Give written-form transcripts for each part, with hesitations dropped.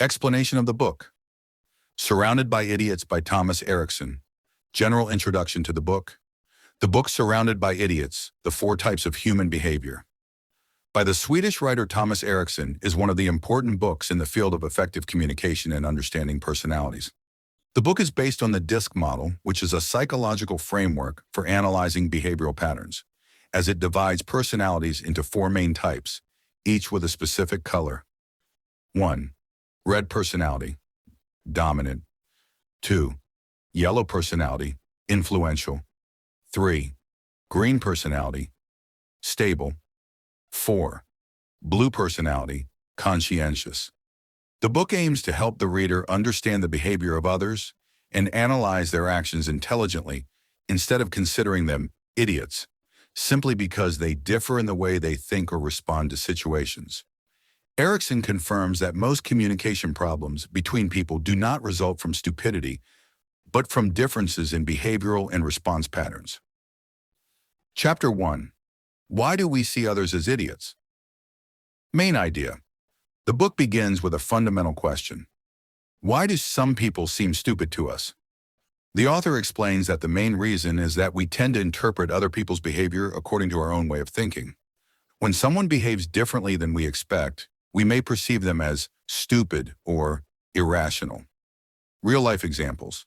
Explanation of the book. Surrounded by Idiots by Thomas Erikson. General introduction to the book. The book Surrounded by Idiots, The Four Types of Human Behavior, by the Swedish writer Thomas Erikson, is one of the important books in the field of effective communication and understanding personalities. The book is based on the DISC model, which is a psychological framework for analyzing behavioral patterns, as it divides personalities into four main types, each with a specific color. 1. Red personality, dominant. 2. Yellow personality, influential. 3. Green personality, stable. 4. Blue personality, conscientious. The book aims to help the reader understand the behavior of others and analyze their actions intelligently instead of considering them idiots, simply because they differ in the way they think or respond to situations. Erikson confirms that most communication problems between people do not result from stupidity, but from differences in behavioral and response patterns. Chapter 1. Why do we see others as idiots? Main idea. The book begins with a fundamental question. Why do some people seem stupid to us? The author explains that the main reason is that we tend to interpret other people's behavior according to our own way of thinking. When someone behaves differently than we expect, we may perceive them as stupid or irrational. Real-life examples.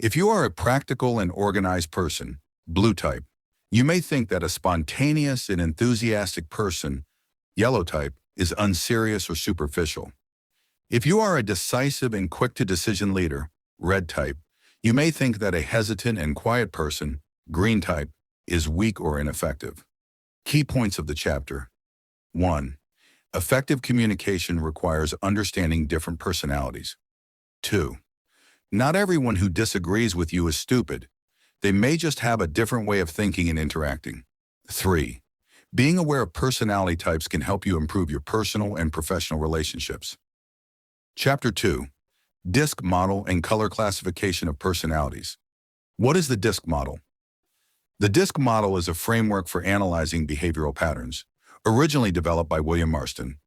If you are a practical and organized person, blue type, you may think that a spontaneous and enthusiastic person, yellow type, is unserious or superficial. If you are a decisive and quick-to-decision leader, red type, you may think that a hesitant and quiet person, green type, is weak or ineffective. Key points of the chapter. 1. Effective communication requires understanding different personalities. 2. Not everyone who disagrees with you is stupid. They may just have a different way of thinking and interacting. 3. Being aware of personality types can help you improve your personal and professional relationships. Chapter 2. DISC model and color classification of personalities. What is the DISC model? The DISC model is a framework for analyzing behavioral patterns, originally developed by William Marston,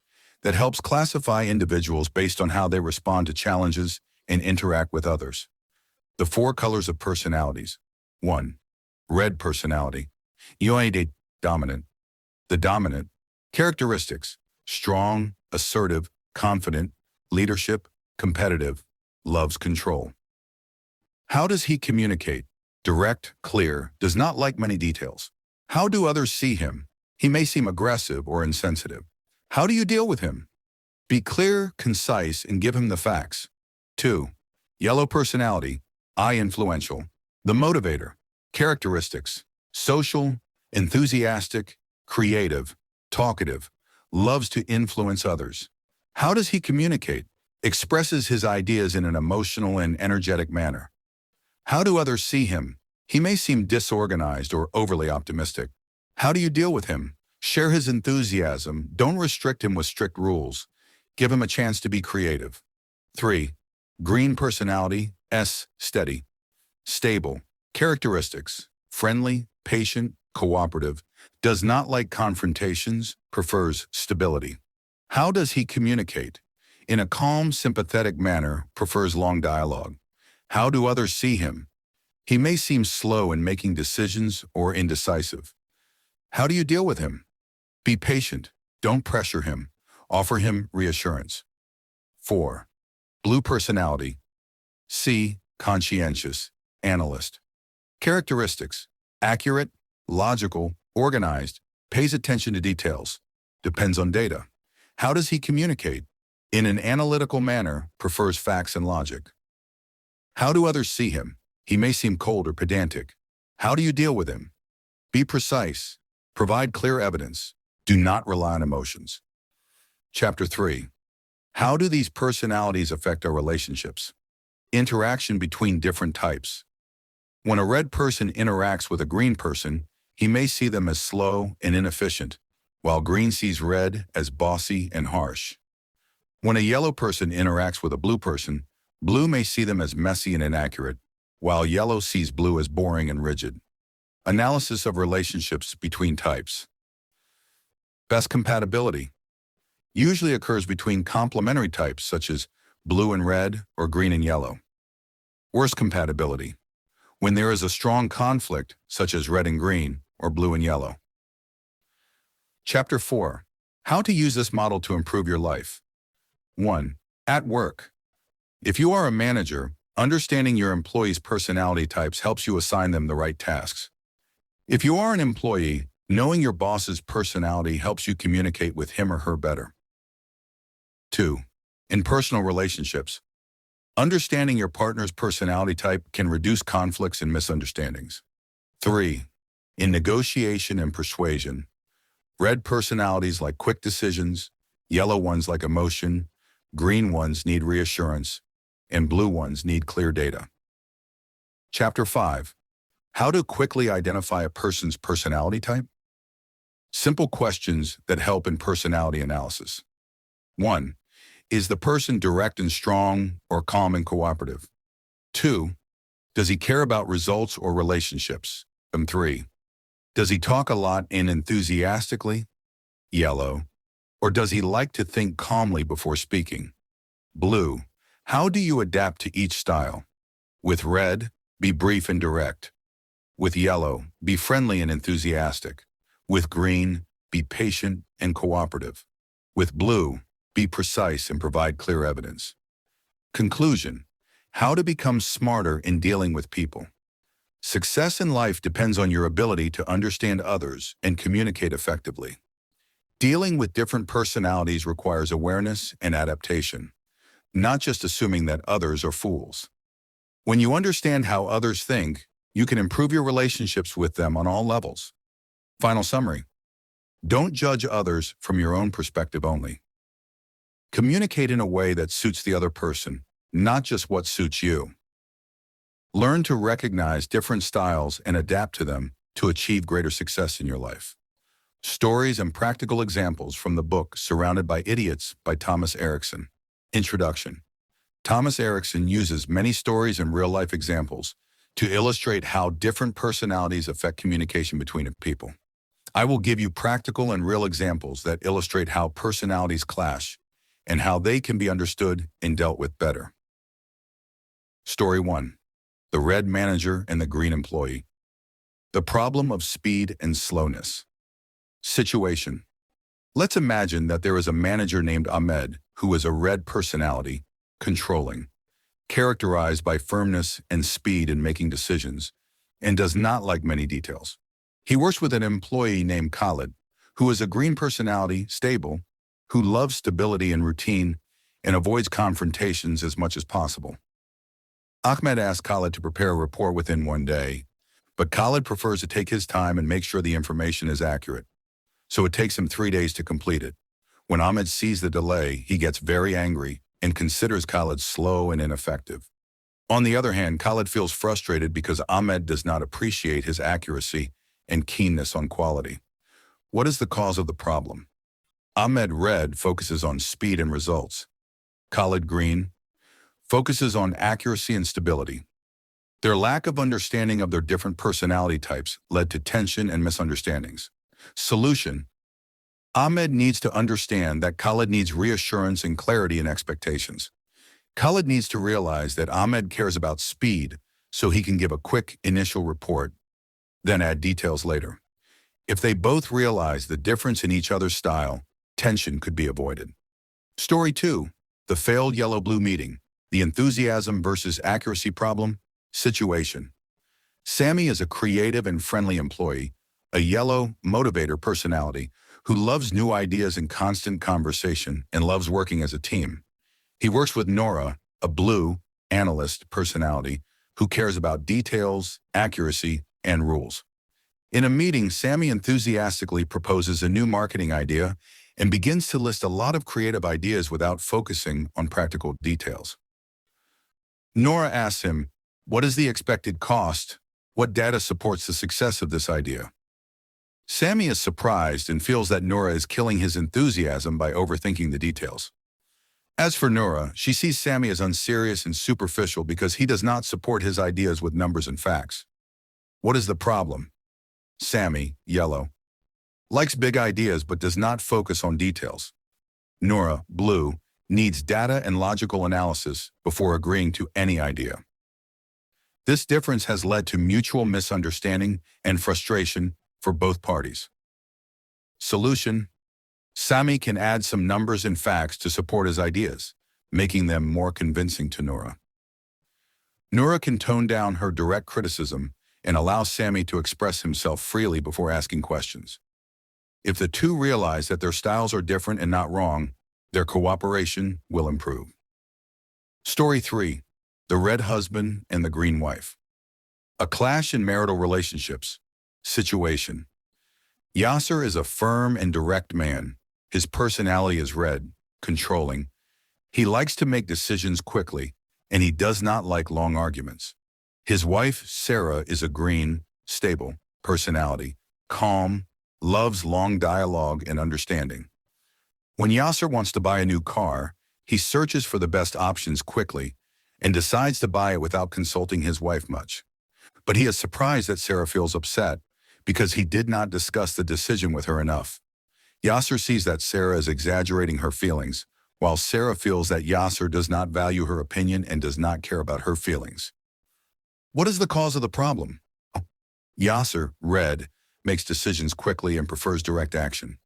that helps classify individuals based on how they respond to challenges and interact with others. The four colors of personalities. 1. Red personality. Dominant. The dominant. Characteristics: strong, assertive, confident, leadership, competitive, loves control. How does he communicate? Direct, clear, does not like many details. How do others see him? He may seem aggressive or insensitive. How do you deal with him? Be clear, concise, and give him the facts. 2. Yellow personality, influential. The motivator. Characteristics: social, enthusiastic, creative, talkative, loves to influence others. How does he communicate? Expresses his ideas in an emotional and energetic manner. How do others see him? He may seem disorganized or overly optimistic. How do you deal with him? Share his enthusiasm. Don't restrict him with strict rules. Give him a chance to be creative. 3. Green personality, steady. Stable. Characteristics: friendly, patient, cooperative, does not like confrontations, prefers stability. How does he communicate? In a calm, sympathetic manner, prefers long dialogue. How do others see him? He may seem slow in making decisions or indecisive. How do you deal with him? Be patient. Don't pressure him. Offer him reassurance. 4. Blue personality. Conscientious. Analyst. Characteristics: accurate, logical, organized, pays attention to details, depends on data. How does he communicate? In an analytical manner, prefers facts and logic. How do others see him? He may seem cold or pedantic. How do you deal with him? Be precise. Provide clear evidence. Do not rely on emotions. Chapter 3. How do these personalities affect our relationships? Interaction between different types. When a red person interacts with a green person, he may see them as slow and inefficient, while green sees red as bossy and harsh. When a yellow person interacts with a blue person, blue may see them as messy and inaccurate, while yellow sees blue as boring and rigid. Analysis of relationships between types. Best compatibility usually occurs between complementary types such as blue and red, or green and yellow. Worst compatibility, when there is a strong conflict, such as red and green, or blue and yellow. Chapter 4. How to use this model to improve your life. 1. At work. If you are a manager, understanding your employees' personality types helps you assign them the right tasks. If you are an employee, knowing your boss's personality helps you communicate with him or her better. 2. In personal relationships. Understanding your partner's personality type can reduce conflicts and misunderstandings. 3. In negotiation and persuasion. Red personalities like quick decisions, yellow ones like emotion, green ones need reassurance, and blue ones need clear data. Chapter 5. How to quickly identify a person's personality type. Simple questions that help in personality analysis. 1. Is the person direct and strong or calm and cooperative? 2. Does he care about results or relationships? 3. Does he talk a lot and enthusiastically? Yellow. Or does he like to think calmly before speaking? Blue. How do you adapt to each style? With red, be brief and direct. With yellow, be friendly and enthusiastic. With green, be patient and cooperative. With blue, be precise and provide clear evidence. Conclusion. How to become smarter in dealing with people. Success in life depends on your ability to understand others and communicate effectively. Dealing with different personalities requires awareness and adaptation, not just assuming that others are fools. When you understand how others think, you can improve your relationships with them on all levels. Final summary. Don't judge others from your own perspective only. Communicate in a way that suits the other person, not just what suits you. Learn to recognize different styles and adapt to them to achieve greater success in your life. Stories and practical examples from the book Surrounded by Idiots by Thomas Erikson. Introduction. Thomas Erikson uses many stories and real-life examples to illustrate how different personalities affect communication between people. I will give you practical and real examples that illustrate how personalities clash and how they can be understood and dealt with better. Story 1. The red manager and the green employee. The problem of speed and slowness. Situation. Let's imagine that there is a manager named Ahmed who is a red personality, controlling, characterized by firmness and speed in making decisions, and does not like many details. He works with an employee named Khalid, who is a green personality, stable, who loves stability and routine, and avoids confrontations as much as possible. Ahmed asks Khalid to prepare a report within one day, but Khalid prefers to take his time and make sure the information is accurate, so it takes him 3 days to complete it. When Ahmed sees the delay, he gets very angry and considers Khalid slow and ineffective. On the other hand, Khalid feels frustrated because Ahmed does not appreciate his accuracy and keenness on quality. What is the cause of the problem? Ahmed Red focuses on speed and results. Khalid Green focuses on accuracy and stability. Their lack of understanding of their different personality types led to tension and misunderstandings. Solution. Ahmed needs to understand that Khalid needs reassurance and clarity in expectations. Khalid needs to realize that Ahmed cares about speed so he can give a quick initial report, then add details later. If they both realize the difference in each other's style, tension could be avoided. Story 2. The failed yellow-blue meeting. The enthusiasm versus accuracy problem. Situation. Sammy is a creative and friendly employee, a yellow motivator personality who loves new ideas and constant conversation and loves working as a team. He works with Nora, a blue analyst personality who cares about details, accuracy, and rules. In a meeting, Sammy enthusiastically proposes a new marketing idea and begins to list a lot of creative ideas without focusing on practical details. Nora asks him, "What is the expected cost? What data supports the success of this idea?" Sammy is surprised and feels that Nora is killing his enthusiasm by overthinking the details. As for Nora, she sees Sammy as unserious and superficial because he does not support his ideas with numbers and facts. What is the problem? Sammy, yellow, likes big ideas but does not focus on details. Nora, blue, needs data and logical analysis before agreeing to any idea. This difference has led to mutual misunderstanding and frustration for both parties. Solution: Sami can add some numbers and facts to support his ideas, making them more convincing to Noura. Noura can tone down her direct criticism and allow Sami to express himself freely before asking questions. If the two realize that their styles are different and not wrong, their cooperation will improve. Story 3. The Red Husband and the Green Wife. A clash in marital relationships. Situation. Yasser is a firm and direct man. His personality is red, controlling. He likes to make decisions quickly, and he does not like long arguments. His wife, Sarah, is a green, stable personality, calm, loves long dialogue and understanding. When Yasser wants to buy a new car, he searches for the best options quickly and decides to buy it without consulting his wife much. But he is surprised that Sarah feels upset because he did not discuss the decision with her enough. Yasser sees that Sarah is exaggerating her feelings, while Sarah feels that Yasser does not value her opinion and does not care about her feelings. What is the cause of the problem? Yasser, red, makes decisions quickly and prefers direct action.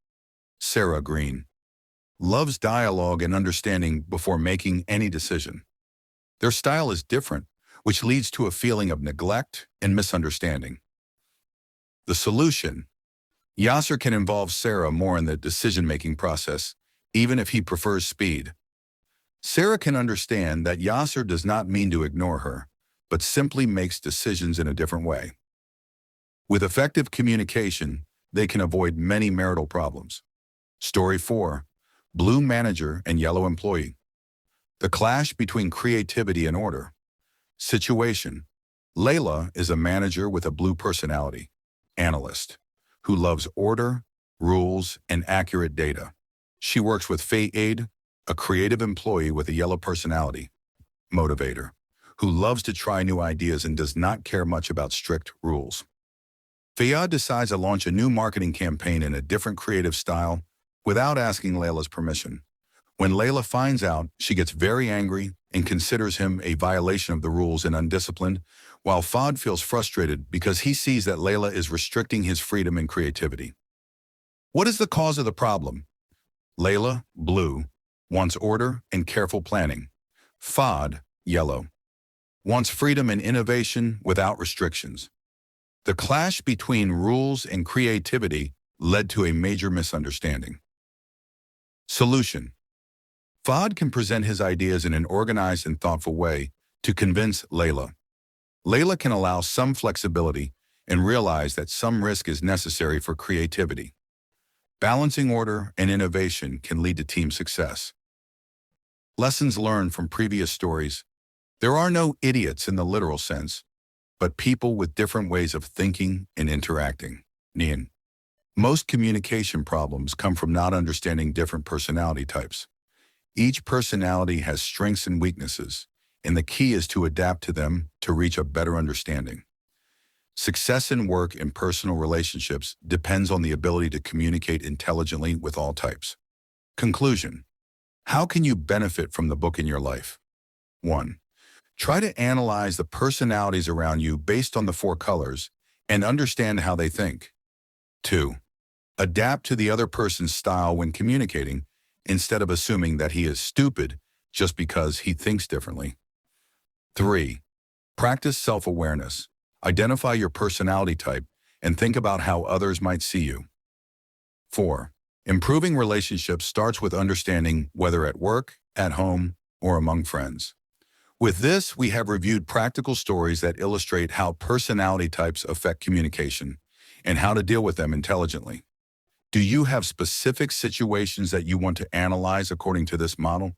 Sarah, green, loves dialogue and understanding before making any decision. Their style is different, which leads to a feeling of neglect and misunderstanding. The solution: Yasser can involve Sarah more in the decision-making process, even if he prefers speed. Sarah can understand that Yasser does not mean to ignore her, but simply makes decisions in a different way. With effective communication, they can avoid many marital problems. Story 4. Blue Manager and Yellow Employee. The clash between creativity and order. Situation: Layla is a manager with a blue personality, Analyst, who loves order, rules, and accurate data. She works with Fayed, a creative employee with a yellow personality, Motivator, who loves to try new ideas and does not care much about strict rules. Fayed decides to launch a new marketing campaign in a different creative style without asking Layla's permission. When Layla finds out, she gets very angry and considers him a violation of the rules and undisciplined, while Fayed feels frustrated because he sees that Layla is restricting his freedom and creativity. What is the cause of the problem? Layla, blue, wants order and careful planning. Fayed, yellow, wants freedom and innovation without restrictions. The clash between rules and creativity led to a major misunderstanding. Solution: Fayed can present his ideas in an organized and thoughtful way to convince Layla. Layla can allow some flexibility and realize that some risk is necessary for creativity. Balancing order and innovation can lead to team success. Lessons learned from previous stories. There are no idiots in the literal sense, but people with different ways of thinking and interacting. Nian. Most communication problems come from not understanding different personality types. Each personality has strengths and weaknesses, and the key is to adapt to them to reach a better understanding. Success in work and personal relationships depends on the ability to communicate intelligently with all types. Conclusion: how can you benefit from the book in your life? 1. Try to analyze the personalities around you based on the 4 colors and understand how they think. 2. Adapt to the other person's style when communicating instead of assuming that he is stupid just because he thinks differently. 3. Practice self-awareness. Identify your personality type and think about how others might see you. 4. Improving relationships starts with understanding whether at work, at home, or among friends. With this, we have reviewed practical stories that illustrate how personality types affect communication and how to deal with them intelligently. Do you have specific situations that you want to analyze according to this model?